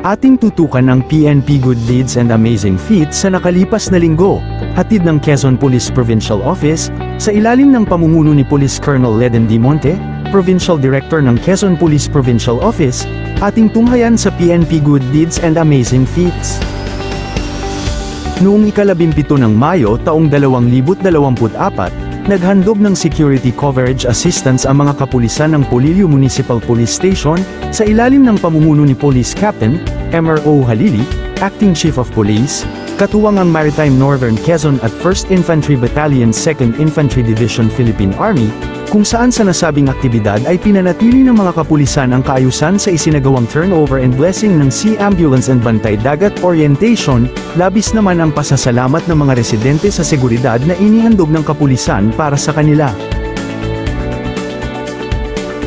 Ating tutukan ang PNP Good Deeds and Amazing Feats sa nakalipas na linggo, hatid ng Quezon Police Provincial Office, sa ilalim ng pamumuno ni Police Colonel Leden D. Monte, Provincial Director ng Quezon Police Provincial Office, ating tunghayan sa PNP Good Deeds and Amazing Feats. Noong ika-17 ng Mayo taong 2024, naghandog ng security coverage assistance ang mga kapulisan ng Polillo Municipal Police Station, sa ilalim ng pamumuno ni Police Captain MRO Halili, Acting Chief of Police, katuwang ang Maritime Northern Quezon at 1st Infantry Battalion 2nd Infantry Division Philippine Army, kung saan sa nasabing aktibidad ay pinanatili ng mga kapulisan ang kaayusan sa isinagawang turnover and blessing ng Sea Ambulance and Bantay Dagat Orientation, labis naman ang pasasalamat ng mga residente sa seguridad na inihandog ng kapulisan para sa kanila.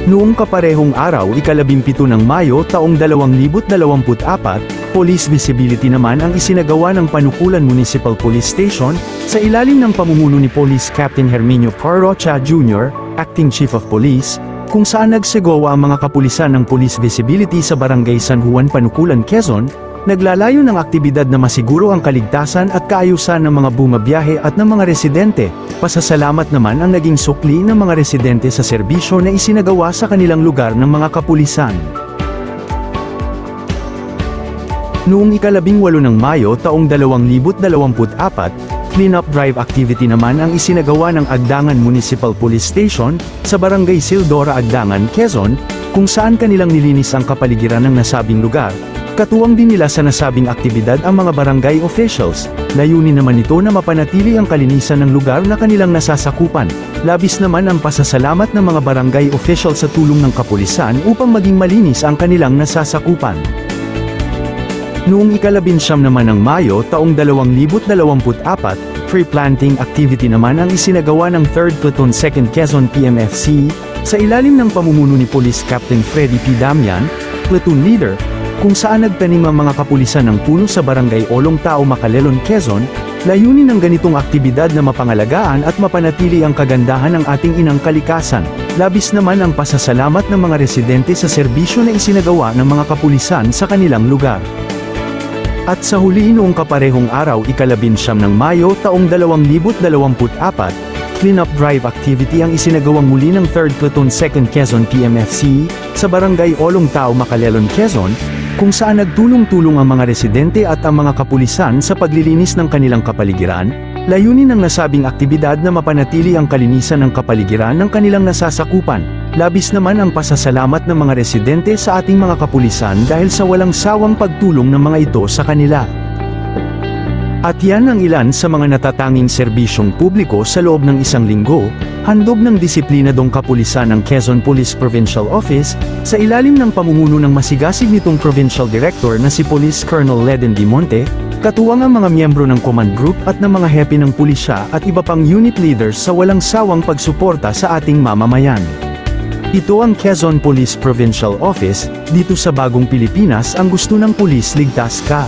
Noong kaparehong araw ika-17 ng Mayo taong 2024, police visibility naman ang isinagawa ng Panukulan Municipal Police Station, sa ilalim ng pamumuno ni Police Captain Herminio Parrocha Jr., Acting Chief of Police, kung saan nagsagawa ang mga kapulisan ng police visibility sa Barangay San Juan Panukulan, Quezon, naglalayo ng aktibidad na masiguro ang kaligtasan at kaayusan ng mga bumabiyahe at ng mga residente. Pasasalamat naman ang naging sukli ng mga residente sa serbisyo na isinagawa sa kanilang lugar ng mga kapulisan. Noong ika-18 ng Mayo taong 2024, clean-up drive activity naman ang isinagawa ng Agdangan Municipal Police Station, sa Barangay Sildora Agdangan, Quezon, kung saan kanilang nilinis ang kapaligiran ng nasabing lugar. Katuwang din nila sa nasabing aktibidad ang mga barangay officials, layunin naman ito na mapanatili ang kalinisan ng lugar na kanilang nasasakupan. Labis naman ang pasasalamat ng mga barangay officials sa tulong ng kapulisan upang maging malinis ang kanilang nasasakupan. Noong ika-19 naman ng Mayo taong 2024, tree planting activity naman ang isinagawa ng 3rd Platoon 2nd Quezon PMFC, sa ilalim ng pamumuno ni Police Captain Freddy P. Damian, Platoon Leader, kung saan nagtanim ang mga kapulisan ng puno sa Barangay Olong Tao Macalelon, Quezon. Layunin ng ganitong aktibidad na mapangalagaan at mapanatili ang kagandahan ng ating inang kalikasan. Labis naman ang pasasalamat ng mga residente sa serbisyo na isinagawa ng mga kapulisan sa kanilang lugar. At sa huli noong kaparehong araw ika-19 ng Mayo taong 2024, clean-up drive activity ang isinagawang muli ng 3rd Platoon 2nd Quezon PMFC, sa Barangay Olong Tao Macalelon, Quezon, kung saan nagtulong-tulong ang mga residente at ang mga kapulisan sa paglilinis ng kanilang kapaligiran. Layunin ng nasabing aktibidad na mapanatili ang kalinisan ng kapaligiran ng kanilang nasasakupan. Labis naman ang pasasalamat ng mga residente sa ating mga kapulisan dahil sa walang sawang pagtulong ng mga ito sa kanila. At yan ang ilan sa mga natatanging serbisyong publiko sa loob ng isang linggo, handog ng disiplinadong kapulisan ng Quezon Police Provincial Office, sa ilalim ng pamumuno ng masigasig nitong Provincial Director na si Police Colonel Leden D. Monte, katuwang ang mga miyembro ng Command Group at ng mga hepe ng pulisya at iba pang unit leaders sa walang sawang pagsuporta sa ating mamamayan. Ito ang Quezon Police Provincial Office, dito sa Bagong Pilipinas ang gusto ng pulis ligtas ka.